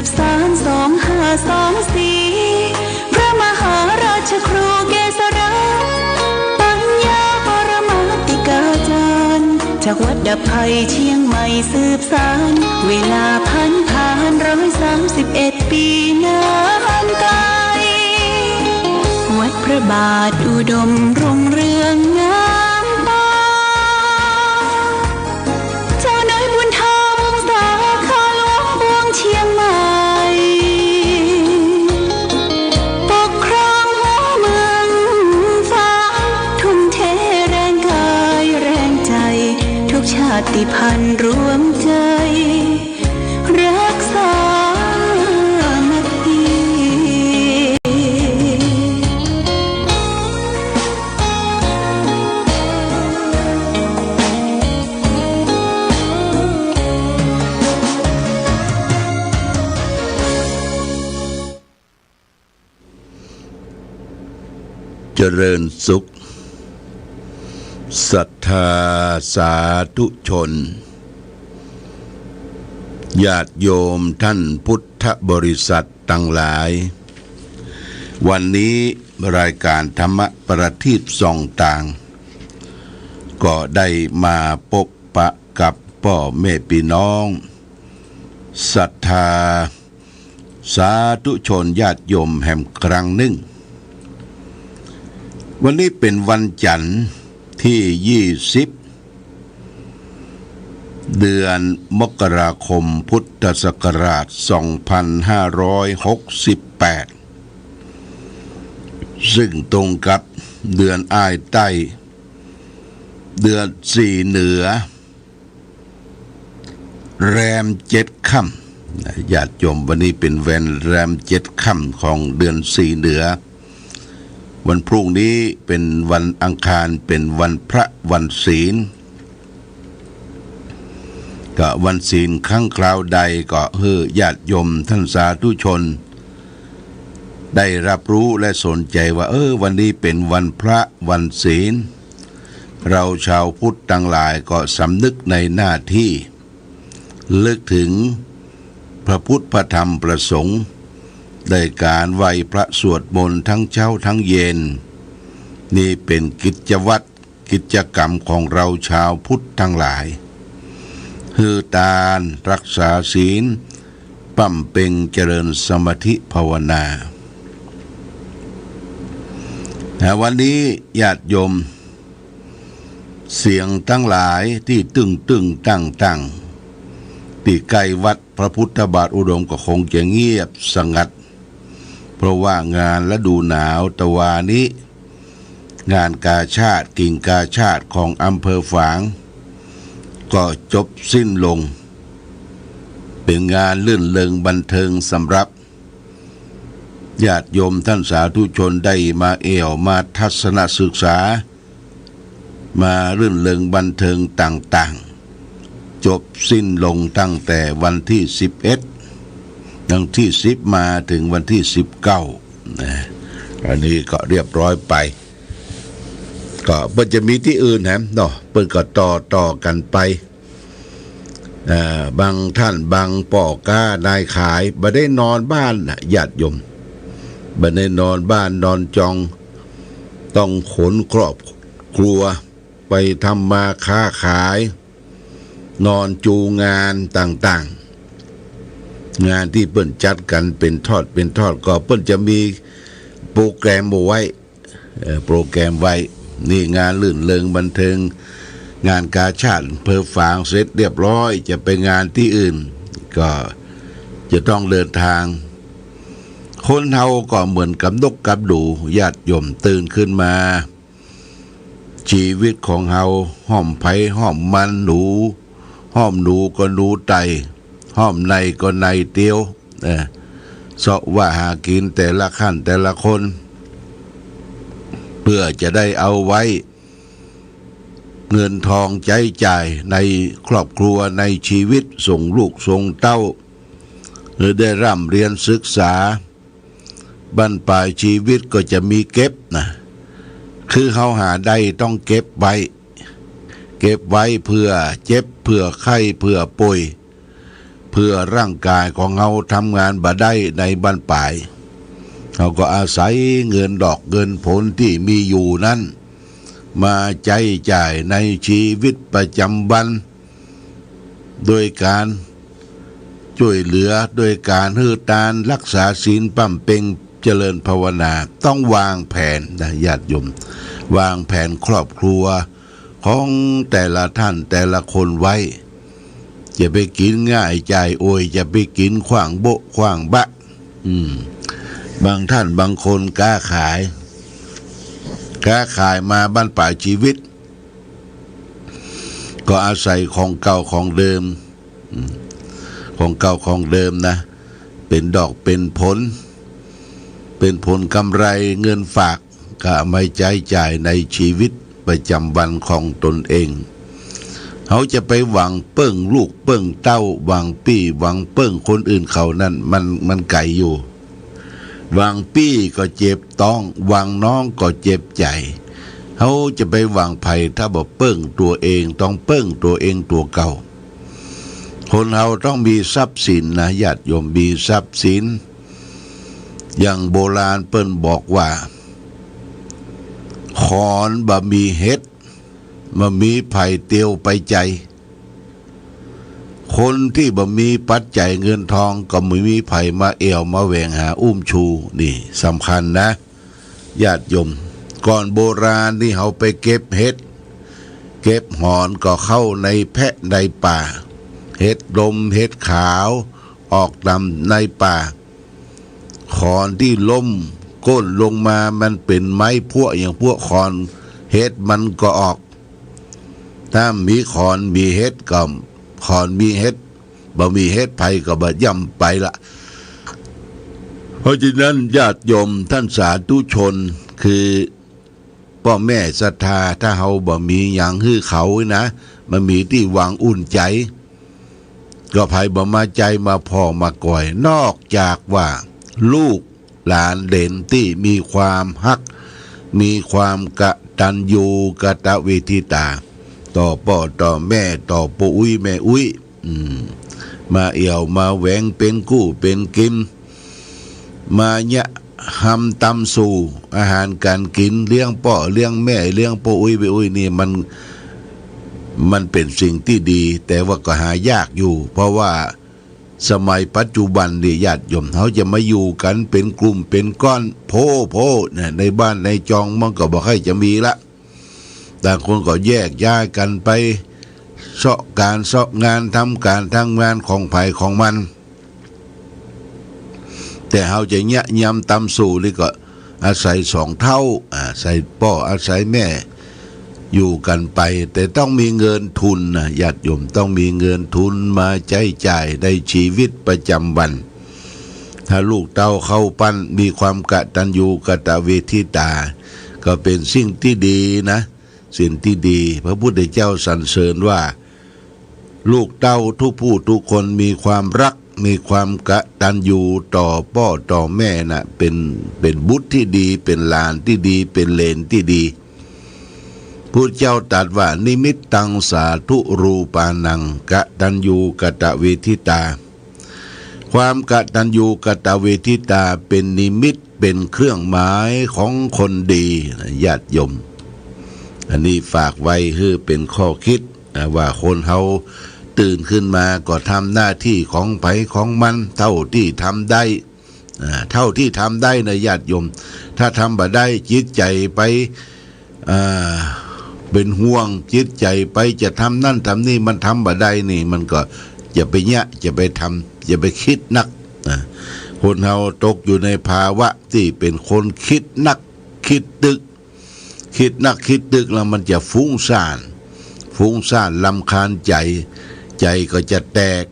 บสาน2524พระมหาราชครูเกษราปัญญาปรมาติกาจารย์จากวัดดับภัยเชียงใหม่สืบสานเวลาผ่าน131 ปีนานไกลวัดพระบาทอุดมรุ่งเรืองงามตาเจ้านายบุญธรรมสาขาหลวงบวงเชียงใหม่ปกครองหัวเมืองฟ้าทุ่มเทแรงกายแรงใจทุกชาติพันธุ์รวมใจรักษาเจริญสุขศรัทธาสาธุชนญาติโยมท่านพุทธบริษัททั้งหลายวันนี้รายการธรรมประทีปส่องต่างก็ได้มาพบปะกับพ่อแม่พี่น้องศรัทธาสาธุชนญาติโยมแห่งครั้งหนึ่งวันนี้เป็นวันจันทร์ที่20เดือนมกราคมพุทธศักราช2568ซึ่งตรงกับเดือนอ้ายใต้เดือน4เหนือแรม7ค่ำญาติโยมวันนี้เป็นวันแรม7ค่ำของเดือน4เหนือวันพรุ่งนี้เป็นวันอังคารเป็นวันพระวันศีลก็วันศีลครั้งคราวใดก็ญาติโยมท่านสาธุชนได้รับรู้และสนใจว่าวันนี้เป็นวันพระวันศีลเราชาวพุทธทั้งหลายก็สำนึกในหน้าที่ลึกถึงพระพุทธพระธรรมพระสงฆ์ได้การไหว้พระสวดมนต์ทั้งเช้าทั้งเย็นนี่เป็นกิจวัตรกิจกรรมของเราชาวพุทธทั้งหลายทานรักษาศีลปั่มเพ็งเจริญสมาธิภาวนาแต่วันนี้ญาติโยมเสียงทั้งหลายที่ตึงตั้งที่ใกล้วัดพระพุทธบาทอุดมก็คงจะเงียบสงัดเพราะว่างานฤดูหนาวตะวานี้งานกาชาติกิ่งกาชาติของอำเภอฝางก็จบสิ้นลงเป็นงานลื่นเริงบันเทิงสำหรับญาติโยมท่านสาธุชนได้มามาทัศนศึกษามาลื่นเริงบันเทิงต่างๆจบสิ้นลงตั้งแต่วันที่11ตั้งที่10มาถึงวันที่19นะอันนี้ก็เรียบร้อยไปก็เพิ่นจะมีที่อื่นเนาะเพิ่นก็ต่อกันไปบางท่านบางป่อก้านายขายบ่ได้นอนบ้านญาติโยมบ่ได้นอนบ้านนอนจองต้องขนครอบครัวไปทำมาค้าขายนอนจูงานต่างๆงานที่เปิ้นจัดกันเป็นทอดก็เปิ้นจะมีโปรแกรมไว้นี่งานลื่นเริงบันเทิงงานกาชาติอำเภอฝางเสร็จเรียบร้อยจะไปงานที่อื่นก็จะต้องเดินทางคนเฮาก็เหมือนกับนกกับดูญาติโยมตื่นขึ้นมาชีวิตของเฮาห้อมไผห้อมมันหนูห้อมหนูก็หนูไตห้อมในก็ในเตียวเสาะว่าหากินแต่ละขั้นแต่ละคนเพื่อจะได้เอาไว้เงินทองใช้จ่ายในครอบครัวในชีวิตส่งลูกส่งเต้าหรือได้ร่ำเรียนศึกษาบั้นปลายชีวิตก็จะมีเก็บนะคือเฮาหาได้ต้องเก็บไว้เพื่อเจ็บเพื่อไข้เพื่อป่วย เพื่อร่างกายของเราทำงานบ่ได้ในบั้นปลายเราก็อาศัยเงินดอกเงินผลที่มีอยู่นั้นมาใช้จ่ายในชีวิตประจำวันโดยการช่วยเหลือโดยการฮือทานรักษาศีลปั้มเพ็งเจริญภาวนาต้องวางแผนนะญาติโยมวางแผนครอบครัวของแต่ละท่านแต่ละคนไว้จะไปกินง่ายใจโอยจะไปกินขว้างโบะขว้างบะบางท่านบางคนค้าขายมาบ้านปลายชีวิตก็อาศัยของเก่าของเดิมของเก่าของเดิมนะเป็นดอกเป็นผลกำไรเงินฝากก็ไม่ใช้จ่ายในชีวิตประจำวันของตนเองเขาจะไปหวังเปิ้งลูกเปิ้งเต้าหวังปี้หวังเปิ้งคนอื่นเขานั่นมันไกลอยู่หวังปี้ก็เจ็บต้องหวังน้องก็เจ็บใจเขาจะไปหวังไผ่ถ้าบอกเปิ้งตัวเองต้องเปิ้งตัวเองตัวเก่าคนเราต้องมีทรัพย์สินนะญาติโยมมีทรัพย์สินอย่างโบราณเปิ้นบอกว่าขอนบะมีเฮ็ดมามีไผ่เตียวไปใจคนที่บ่มีปัจจัยเงินทองก็ไม่มีไผ่มาเอวมาแหวงหาอุ้มชูนี่สำคัญนะญาติโยมก่อนโบราณที่เขาไปเก็บเฮ็ดเก็บหอนก็เข้าในแพะในป่าเฮ็ดลมเฮ็ดขาวออกดำในป่าขอนที่ล้มก้นลงมามันเป็นไม้พวกอย่างพวกขอนเฮ็ดมันก็ออกถ้ามีขอนมีเฮ็ดก็ขอนมีเฮ็ดบ่มีเฮ็ดไผก็บ่ย่ำไปละเพราะฉะนั้นญาติโยมท่านสาธุชนคือพ่อแม่ศรัทธาถ้าเฮาบ่มีหยังฮื้อเขานะมันมีที่หวังอุ่นใจก็ไผบ่มาใจมาพ่อมาก่อยนอกจากว่าลูกหลานเด่นที่มีความฮักมีความกตัญญูกตเวทิตาต่อพ่อต่อแม่ต่อปู่อุ้ยแม่อุ้ยมาเอี่ยวมาแหวงเป็นกู้เป็นกิมมาเนี่ยหำตำสู่อาหารการกินเลี้ยงพ่อเลี้ยงแม่เลี้ยงปู่อุ้ยแม่อุ้ยนี่มันเป็นสิ่งที่ดีแต่ว่าก็หายากอยู่เพราะว่าสมัยปัจจุบันนี่ญาติโยมเขาจะมาอยู่กันเป็นกลุ่มเป็นก้อนโพเนี่ยในบ้านในจองมันก็บอกให้จะมีละต่างคนก็แยกย้ายกันไปเสาะการเสาะงานทำการทำงานของไผ่ของมันแต่เขาจะเนี่ยยำตำสู่นี่ก็อาศัยสองเท่าอาศัยพ่ออาศัยแม่อยู่กันไปแต่ต้องมีเงินทุนนะญาติโยมต้องมีเงินทุนมาใช้จ่ายในชีวิตประจำวันถ้าลูกเต้าเข้าปั้นมีความกตัญญูกตเวทิตาก็เป็นสิ่งที่ดีนะสิ่งที่ดีพระพุทธเจ้าสรรเสริญว่าลูกเต้าทุกผู้ทุกคนมีความรักมีความกตัญญูต่อพ่อต่อแม่นะเป็นบุตรที่ดีเป็นหลานที่ดีเป็นเลนที่ดีพุทธเจ้าตรัสว่านิมิตตังสาธุรูปานังกตัญญูกตเวทิตาความกตัญญูกตเวทิตาเป็นนิมิตเป็นเครื่องหมายของคนดีญาติโยมอันนี้ฝากไว้คือเป็นข้อคิดว่าคนเฮาตื่นขึ้นมาก็ทำหน้าที่ของไผของมันเท่าที่ทำได้นะญาติโยมถ้าทำบ่ได้จิตใจไปเป็นห่วงจิตใจไปจะทำนั่นทำนี่มันทำบ่ได้นี่มันก็อย่าไปเนี่ยอย่าไปทำอย่าไปคิดนักคนเฮาตกอยู่ในภาวะที่เป็นคนคิดนักคิดตึกแล้วมันจะฟุ้งซ่านรำคาญใจก็จะแตก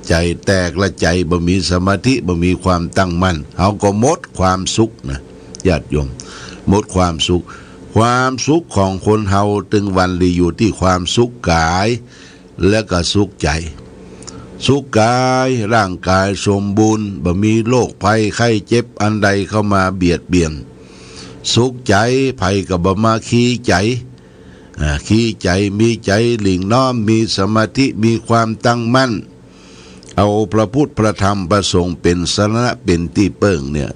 ใจแตกและใจบ่มีสมาธิบ่มีความตั้งมั่นเฮาก็หมดความสุขนะญาติโยมหมดความสุขของคนเฮาตึงวันลีอยู่ที่ความสุขกายและก็สุขใจสุขกายร่างกายสมบูรณ์บ่มีโรคภัยไข้เจ็บอันใดเข้ามาเบียดเบียนสุขใจภัยก็บ่มาขี้ใจมีใจหลิ่งน้อมมีสมาธิมีความตั้งมั่น เอาพระพุทธพระธรรมพระสงฆ์เป็นสรณะเป็นที่เปิ้งเนี่ย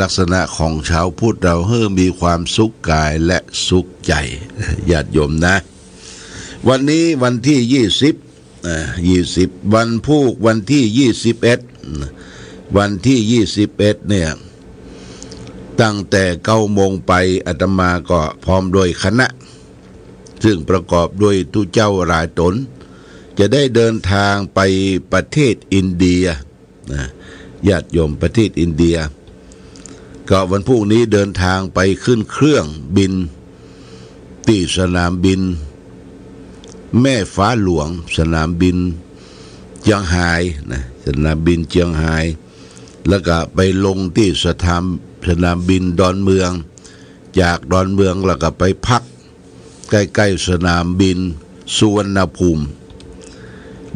ลักษณะของชาวพุทธเรามีความสุขกายและสุขใจญาติโยมนะวันนี้วันที่20วันพุธวันที่21วันที่21เนี่ยตั้งแต่9 โมงไปอาตมาก็พร้อมโดยคณะซึ่งประกอบด้วยทุเจ้าหลายตนจะได้เดินทางไปประเทศอินเดียญาติโยมประเทศอินเดียก็วันพรุ่งนี้เดินทางไปขึ้นเครื่องบินที่สนามบินแม่ฟ้าหลวงสนามบินเจียงไฮ้นะสนามบินเจียงไฮ้แล้วก็ไปลงที่สนามบินดอนเมืองจากดอนเมืองแล้วก็ไปพักใกล้ๆสนามบินสุวรรณภูมิ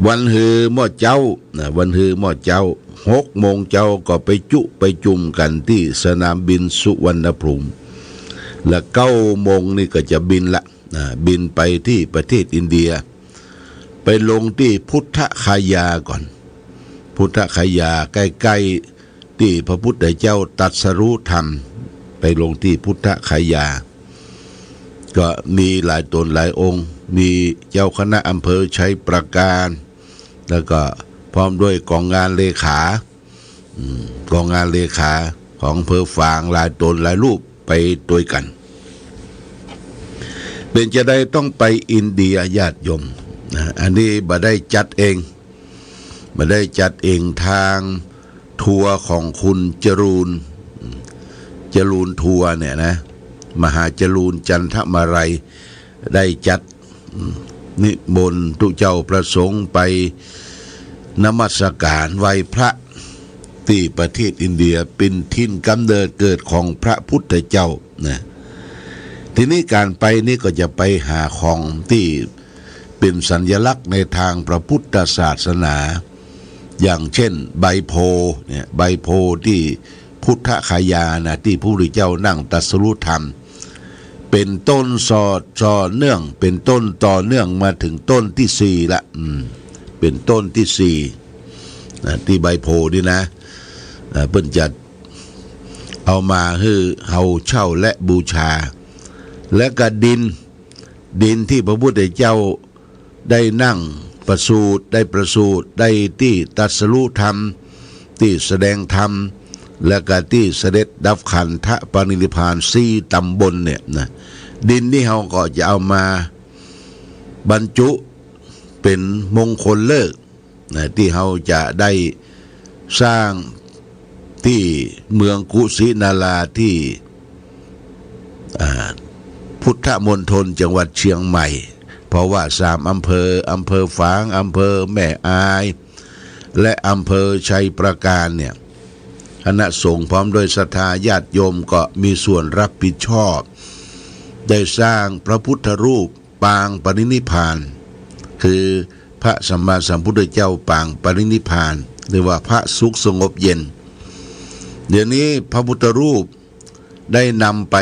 วันฮือหม้อเจ้าวันฮือหม้อเจ้า6 โมงเจ้าก็ไปจุ่มกันที่สนามบินสุวรรณภูมิและ9 โมงนี่ก็จะบินละบินไปที่ประเทศอินเดียไปลงที่พุทธคยาก่อนพุทธคยาใกล้ๆที่พระพุทธเจ้าตรัสรู้ธรรมไปลงที่พุทธคยาก็มีหลายตนหลายองค์มีเจ้าคณะอำเภอชัยประการแล้วก็พร้อมด้วยกองงานเลขากองงานเลขาของอำเภอฝางหลายตนหลายรูปไปด้วยกันเป็นจะได้ต้องไปอินเดียญาติโยมอันนี้บ่ได้จัดเองทางทัวร์ของคุณจรูนทัวร์เนี่ยนะมหาจรูนจันทมาลัยได้จัดนิมนต์ทุกเจ้าประสงค์ไปนมัสการไหว้พระที่ประเทศอินเดียเป็นถิ่นกำเนิดเกิดของพระพุทธเจ้านะทีนี้การไปนี่ก็จะไปหาของที่เป็นสัญลักษณ์ในทางพระพุทธศาสนาอย่างเช่นใบโพเนี่ยใบโพที่พุทธคยานะที่พระพุทธเจ้านั่งตรัสรู้ธรรมเป็นต้นเนื่องเป็นต้นต่อเนื่องมาถึงต้นที่4ละเป็นต้นที่4ที่ใบโพนี่นะเพิ่นจัดเอามาให้เฮาเช่าและบูชาและก็ดินที่พระพุทธเจ้าได้นั่งประสูติได้ที่ตรัสรู้ธรรมที่แสดงธรรมและก็ที่เสด็จดับขันธปรินิพพาน4 ตำบลเนี่ยนะดินนี่เฮาก็จะเอามาบรรจุเป็นมงคลฤกษ์นะที่เฮาจะได้สร้างที่เมืองกุสินาราที่พุทธมณฑลจังหวัดเชียงใหม่เพราะว่า3 อำเภอฝางอำเภอแม่อายและอำเภอชัยประการเนี่ยคณะสงฆ์พร้อมโดยศรัทธาญาติโยมก็มีส่วนรับผิดชอบได้สร้างพระพุทธรูปปางปรินิพพานคือพระสัมมาสัมพุทธเจ้าปางปรินิพพานหรือว่าพระสุขสงบเย็นเดี๋ยวนี้พระพุทธรูปได้นำไป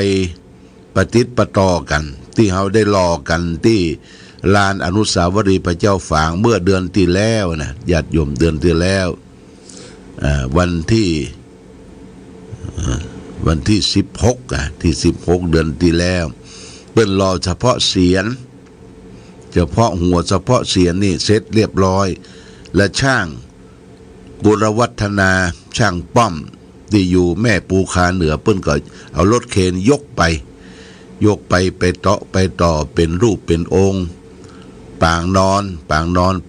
ประติดประต่อกันที่เขาได้รอกันที่ลานอนุสาวรีย์พระเจ้าฝางเมื่อเดือนที่แล้วนะญาติโยมเดือนที่แล้ววันที่16ที่16เดือนที่แล้วเป็นรอเฉพาะเสียรเฉพาะหัวเฉพาะเสียรนี่เสร็จเรียบร้อยและช่างบุรวัฒนาช่างป้อมที่อยู่แม่ปูคาเหนือเปิ้นก็เอารถเข็นยกไปต่อเป็นรูปเป็นองค์ปางนอนป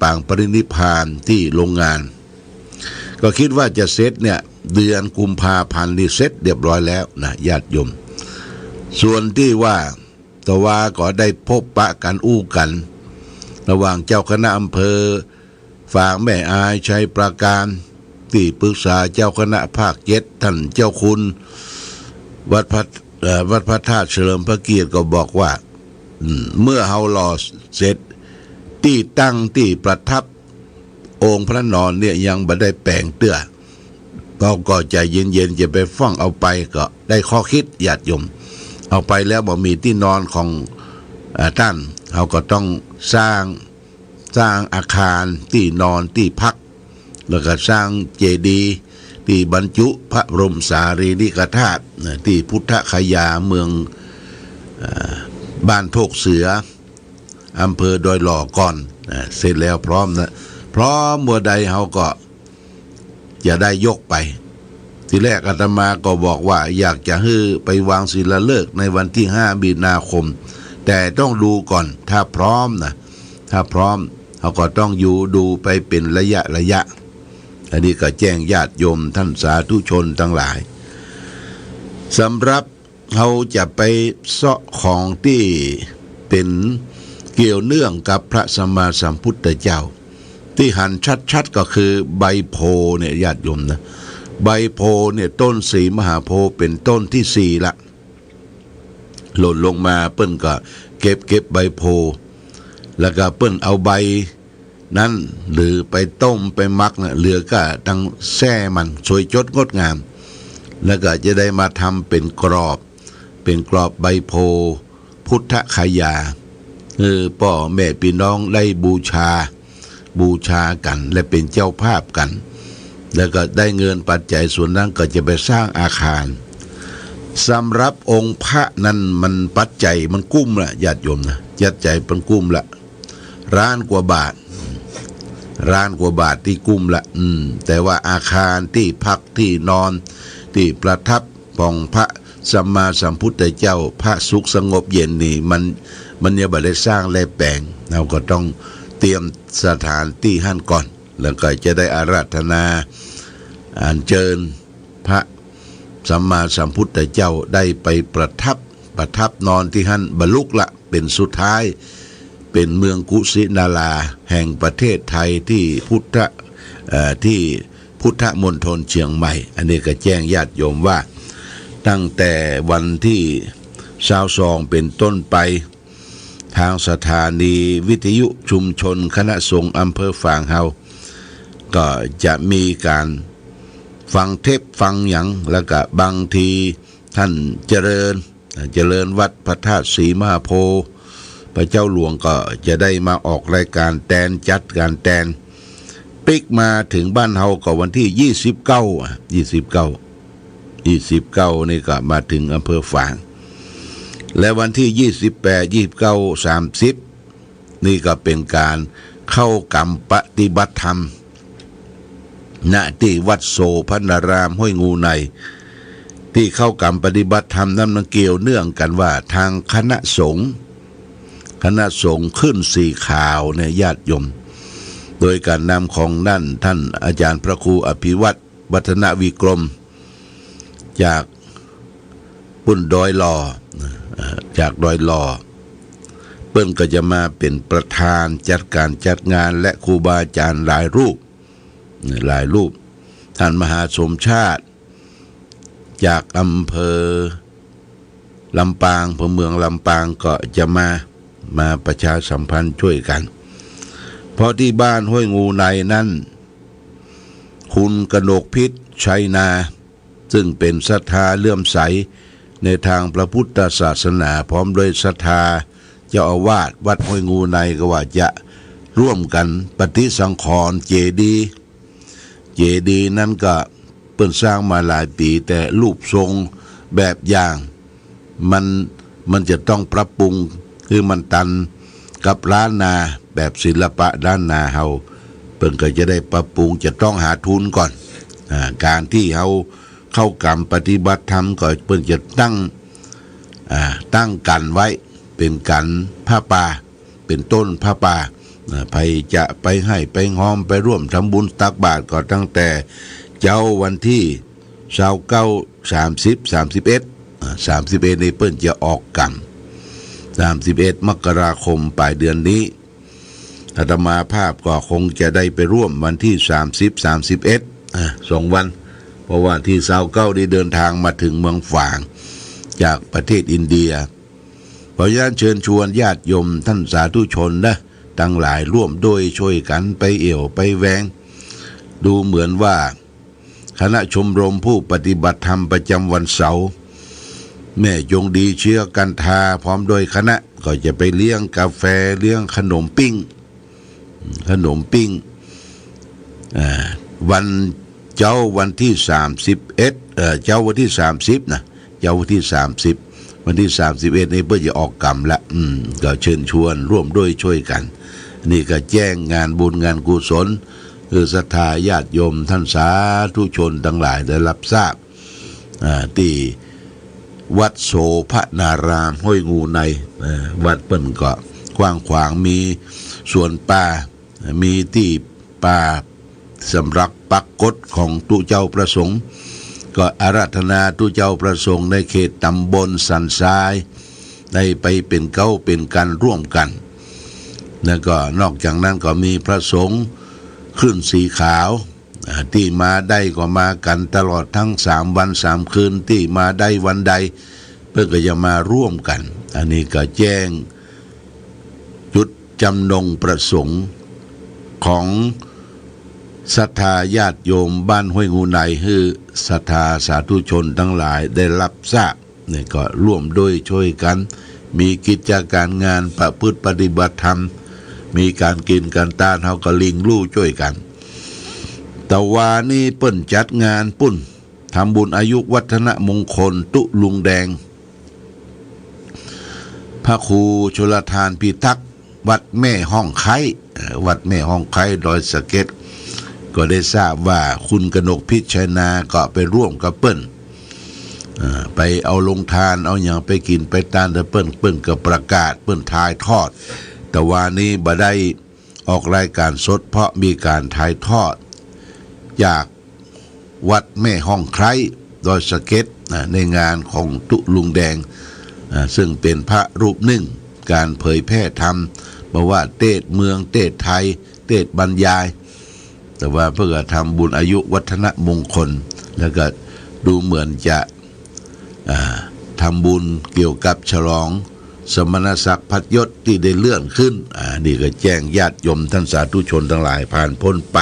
างปรินิพพานที่โรงงานก็คิดว่าจะเสร็จเนี่ยเดือนกุมภาพันธ์นี่เสร็จเรียบร้อยแล้วนะญาติโยมส่วนที่ว่าตะวาก็ได้พบปะกันอู้กันระหว่างเจ้าคณะอำเภอฝางแม่อายชัยประการที่ปรึกษาเจ้าคณะภาค7ท่านเจ้าคุณวัดพระธาตุเฉลิมพระเกียรติก็บอกว่าเมื่อเฮารอเสร็จที่ตั้งที่ประทับองค์พระนอนเนี่ยยังบ่ได้แปลงเตื้อเราก็ใจเย็นๆจะไปฟ้องเอาไปก็ได้ข้อคิดญาติโยมเอาไปแล้วบ่มีที่นอนของท่านเขาก็ต้องสร้างอาคารที่นอนที่พัก แล้วก็สร้างเจดีย์ที่บรรจุพระบรมสารีริกธาตุที่พุทธคยาเมืองบ้านโพกเสืออำเภอดอยหล่อก่อนเสร็จแล้วพร้อมพร้อมเมื่อใดเขาก็จะได้ยกไปทีแรกอาตมาก็บอกว่าอยากจะให้ไปวางศิลาฤกษ์ในวันที่5 มีนาคมแต่ต้องดูก่อนถ้าพร้อมถ้าพร้อมเขาก็ต้องอยู่ดูไปเป็นระยะอันนี้ก็แจ้งญาติโยมท่านสาธุชนทั้งหลายสำหรับเขาจะไปเสาะของที่เป็นเกี่ยวเนื่องกับพระสัมมาสัมพุทธเจ้าที่หันชัดๆก็คือใบโพเนี่ยญาติโยมนะใบโพเนี่ยต้นสีมหาโพธิ์เป็นต้นที่4ละหล่นลงมาเปิ้นก็เก็บใบโพแล้วก็เปิ้นเอาใบนั้นหรือไปต้มไปมักนะเหลือก็ตั้งแช่มันสวยจดงดงามแล้วก็จะได้มาทำเป็นกรอบใบโพพุทธคยาพ่อแม่พี่น้องได้บูชากันและเป็นเจ้าภาพกันแล้วก็ได้เงินปัจจัยส่วนนั้นก็จะไปสร้างอาคารสำหรับองค์พระนั้นมันปัจจัยมันกุ้มละญาติโยมนะจัดใจเป็นกุ้มละ1,000,000 กว่าบาทที่กุ้มละแต่ว่าอาคารที่พักที่นอนที่ประทับของพระสัมมาสัมพุทธเจ้าพระสุขสงบเย็นนี่มันยังไม่ได้สร้างและแปลงเราก็ต้องเตรียมสถานที่หั่นก่อนแล้วก็จะได้อาราธนาอัญเชิญพระสัมมาสัมพุทธเจ้าได้ไปประทับนอนที่หั่นบรรลุละเป็นสุดท้ายเป็นเมืองกุสินาราแห่งประเทศไทยที่พุทธมณฑลเชียงใหม่อันนี้ก็แจ้งญาติโยมว่าตั้งแต่วันที่22เป็นต้นไปทางสถานีวิทยุชุมชนคณะสงฆ์อำเภอฝางเฮาก็จะมีการฟังเทปฟังหยังแล้วก็บางทีท่านเจริญวัดพระธาตุศรีมหาโพธิ์พระเจ้าหลวงก็จะได้มาออกรายการแตนจัดการแตนปิกมาถึงบ้านเฮาก็วันที่29นี่ก็มาถึงอำเภอฝางและวันที่28 29 30นี่ก็เป็นการเข้ากรรมปฏิบัติธรรมณที่วัดโสพนารามห้วยงูในที่เข้ากรรมปฏิบัติธรรมนั้นมันเกี่ยวเนื่องกันว่าทางคณะสงฆ์ขึ้น4ข่าวในญาติโยมโดยการนำของนั่นท่านอาจารย์พระครูอภิวัตรวัฒนวิกรมจากปุ่นดอยหล่อเปิ้นก็จะมาเป็นประธานจัดงานและครูบาอาจารย์หลายรูปท่านมหาสมชาติจากอำเภอลำปางเมืองลำปางก็จะมาประชาสัมพันธ์ช่วยกันเพราะที่บ้านห้วยงูในนั้นคุณกนกพิษชัยนาซึ่งเป็นศรัทธาเลื่อมใสในทางพระพุทธศาสนาพร้อมด้วยศรัทธาเจ้าอาวาสวัดห้วยงูในก็ว่าจะร่วมกันปฏิสังขรณ์เจดีย์นั้นก็เปิ้นสร้างมาหลายปีแต่รูปทรงแบบอย่างมันจะต้องปรับปรุงคือมันตันกับล้านนาแบบศิลปะด้านนาเฮาเปิ้นก็จะได้ปรับปรุงจะต้องหาทุนก่อนการที่เฮาเข้ากรรมปฏิบัติธรรมก็เปิ้นจะตั้งกันไว้เป็นกันผ้าป่าเป็นต้นผ้าป่าไปจะไปให้ไปง้อมไปร่วมทำบุญตักบาตรก็ตั้งแต่เจ้าวันที่29 30 31นี่เปิ้นจะออกกรรม31 มกราคมปลายเดือนนี้อาตมาภาพก็คงจะได้ไปร่วมวันที่30 31 2 วันเพราะว่าที่29ได้เดินทางมาถึงเมืองฝางจากประเทศอินเดียเพราะฉะนั้นเชิญชวนญาติโยมท่านสาธุชนนะทั้งหลายร่วมด้วยช่วยกันไปเอี่ยวไปแวงดูเหมือนว่าคณะชมรมผู้ปฏิบัติธรรมประจำวันเสาร์แม่จงดีเชื้อกันทาพร้อมโดยคณะก็จะไปเลี้ยงกาแฟเลี้ยงขนมปิ้ง วันเจ้าวันที่31เจ้าวันที่30นะเจ้าวันที่30วันที่31นี้เพื่อจะออกกรรมละก็เชิญชวนร่วมด้วยช่วยกันนี่ก็แจ้งงานบุญงานกุศลคือศรัทธาญาติโยมท่านสาธุชนทั้งหลายได้รับทราบที่วัดโสภนารามห้วยงูในวัดเปิ้นก็กว้างขวางมีสวนป่ามีที่ป่าสำหรับปักกฎของตุเจ้าประสงค์ก็อาราธนาตุเจ้าประสงค์ในเขตตำบลสันทรายได้ไปเป็นเก้าเป็นกันร่วมกันแล้วก็นอกจากนั้นก็มีพระสงฆ์ขึ้นสีขาวที่มาได้ก็มากันตลอดทั้ง3 วัน 3 คืนที่มาได้วันใดเพื่อก็จะมาร่วมกันอันนี้ก็แจ้งจุดจำนงประสงค์ของศรัทธาญาติโยมบ้านห้วยงูในคือศรัทธาสาธุชนทั้งหลายได้รับทราบนี่ก็ร่วมด้วยช่วยกันมีกิจการงานประพฤติปฏิบัติธรรมมีการกินการต้านเฮาก็ลิงลู่ช่วยกันแต่ว่านี่เปิ้นจัดงานปุ้นทำบุญอายุวัฒนมงคลตุลุงแดงพระครูชลทานพิทักษ์วัดแม่ห้องไควัดแม่ห้องไคดอยสะเก็ดก็ได้ทราบว่าคุณกนกพิชัยนาก็ไปร่วมกับเปิ้นไปเอาลงทานเอาอย่างไปกินไปตานแต่เปิ้นก็ประกาศเปิ้นถ่ายทอดแต่ว่านี้บ่ได้ออกรายการสดเพราะมีการถ่ายทอดจากวัดแม่ห้องไคดอยสะเก็ดในงานของตุลุงแดงซึ่งเป็นพระรูปหนึ่งการเผยแพร่ธรรมบอกว่าเทศเมืองเทศไทยเทศบรรยายแต่ว่าเพื่อทำบุญอายุวัฒนมงคลแล้วก็ดูเหมือนจะทำบุญเกี่ยวกับฉลองสมณศักดิ์พัดยศที่ได้เลื่อนขึ้นนี่ก็แจ้งญาติโยมท่านสาธุชนทั้งหลายผ่านพ้นไป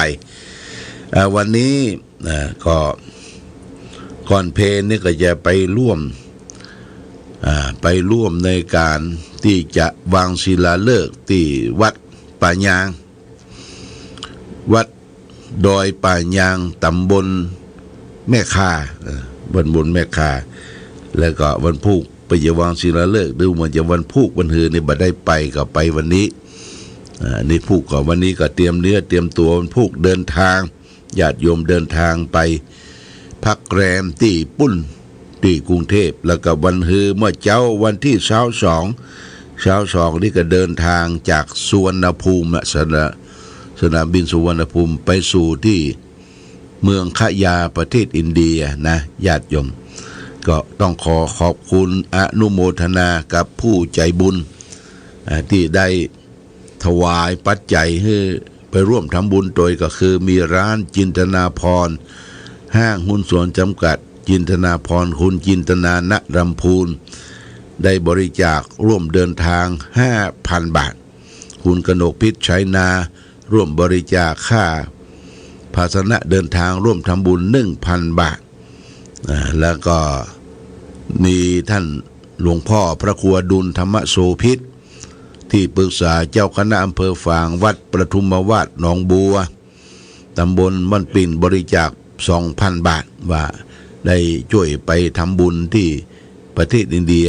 วันนี้ก็ก่อนเพลนี่ก็จะไปร่วมในการที่จะวางศิลาฤกษ์ที่วัดป่ายางวัดดอยป่ายางตำบลแม่คาบนแม่คาแล้วก็วันพุธไปจะวางศิลาฤกษ์ดูมันจะวันพุธวันหือนี่บ่ได้ไปก็ไปวันนี้นี่พุธก็วันนี้ก็เตรียมเนื้อเตรียมตัววันพุธเดินทางญาติโยมเดินทางไปพักแรมที่ปุ้นที่กรุงเทพแล้วก็วันฮือเมื่อเจ้าวันที่เช้าสองนี่ก็เดินทางจากสุวรรณภูมิสนามบินสุวรรณภูมิไปสู่ที่เมืองขยาประเทศอินเดียนะญาติโยมก็ต้องขอบคุณอนุโมทนากับผู้ใจบุญที่ได้ถวายปัจจัยให้ไปร่วมทำบุญโดยก็คือมีร้านจินตนาพรห้างหุ้นส่วนจำกัดจินตนาพรคุณจินตนาณรำพูนได้บริจาคร่วมเดินทาง 5,000 บาทคุณกนกพิชัยนาร่วมบริจาคค่าภาชนะเดินทางร่วมทำบุญ 1,000 บาทแล้วก็มีท่านหลวงพ่อพระครูอดุลธรรมโสภิตที่ปรึกษาเจ้าคณะอำเภอฝางวัดประทุมวาดหนองบัวตำบลบ้านปิ่นบริจาค 2,000 บาทว่าได้ช่วยไปทำบุญที่ประเทศอินเดีย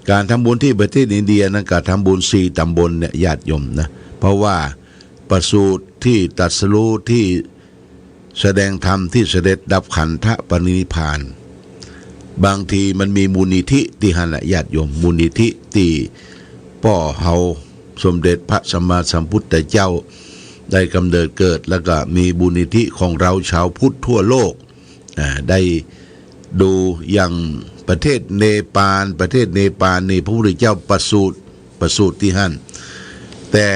การทำบุญที่ประเทศอินเดียนั้นก็ทำบุญ4 ตำบลเนี่ยญาติโยมนะเพราะว่าประสูติที่ตรัสรู้ที่แสดงธรรมที่เสด็จดับขันธปรินิพพานบางทีมันมีมูลนิธิที่หันญาติโยมมูลนิธิที่พ่อเฮาสมเด็จพระสัมมาสัมพุทธเจ้าได้กำเนิดเกิดแล้วก็มีมูลนิธิของเราชาวพุทธทั่วโลกได้ดูอย่างประเทศเนปาลนี่พระพุทธเจ้าประสูติที่หั่นแต่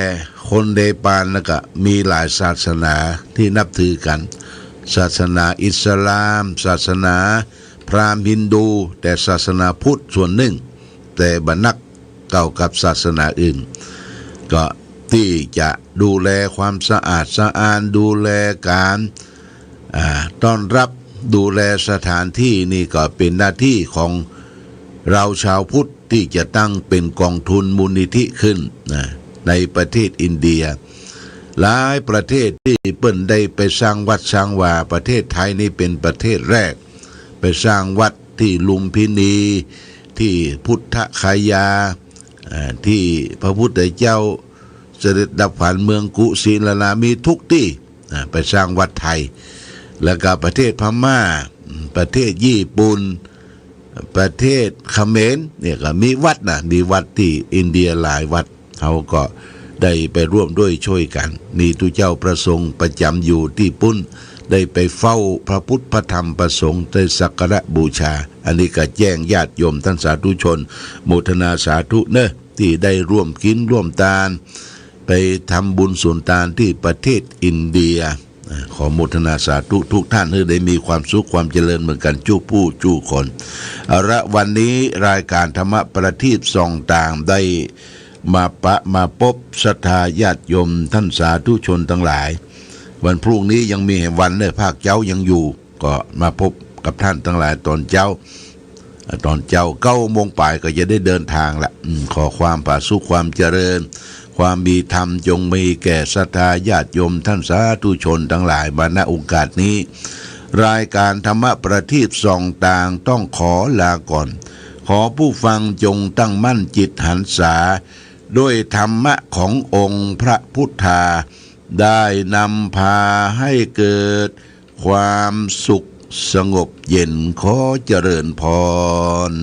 คนเนปาลน่ะก็มีหลายศาสนาที่นับถือกันศาสนาอิสลามศาสนาพราหมณ์ฮินดูแต่ศาสนาพุทธส่วนหนึ่งแต่บรรนักเก่ากับศาสนาอื่นก็ที่จะดูแลความสะอาดสะอ้านดูแลการต้อนรับดูแลสถานที่นี่ก็เป็นหน้าที่ของเราชาวพุทธที่จะตั้งเป็นกองทุนมูลนิธิขึ้นในประเทศอินเดีย หลายประเทศที่เปิ้นได้ไปสร้างวัดสร้างวาประเทศไทยนี่เป็นประเทศแรกไปสร้างวัดที่ลุมพินีที่พุทธคายาที่พระพุทธเจ้าเสด็จดับผ่านเมืองกุสินารามีทุกที่ไปสร้างวัดไทยแล้วก็ประเทศพม่าประเทศญี่ปุ่นประเทศเขมรเนี่ยก็มีวัดมีวัดที่อินเดียหลายวัดเขาก็ได้ไปร่วมด้วยช่วยกันมีตุเจ้าประสงค์ประจำอยู่ที่ปุ้นได้ไปเฝ้าพระพุทธพระธรรมประสงค์ได้สักการะบูชาอันนี้ก็แจ้งญาติโยมท่านสาธุชนโมทนาสาธุเนอะที่ได้ร่วมกินร่วมทานไปทำบุญส่วนทานที่ประเทศอินเดียขอโมทนาสาธุทุกท่านให้ได้มีความสุขความเจริญเหมือนกันจู้ผู้จู้คนเอาละวันนี้รายการธรรมะประทีปส่องต่างได้มาพบศรัทธาญาติโยมท่านสาธุชนทั้งหลายวันพรุ่งนี้ยังมีวันเนี่ยภาคเจ้ายังอยู่ก็มาพบกับท่านทั้งหลายตอนเจ้า9 โมงป่ายก็จะได้เดินทางละขอความผาสุขความเจริญความมีธรรมจงมีแก่ศรัทธาญาติโยมท่านสาธุชนทั้งหลายมาณโอกาสนี้รายการธรรมะประทีปส่องต่างต้องขอลาก่อนขอผู้ฟังจงตั้งมั่นจิตหันษาด้วยธรรมะขององค์พระพุทธาได้นำพาให้เกิดความสุขสงบเย็นขอเจริญพร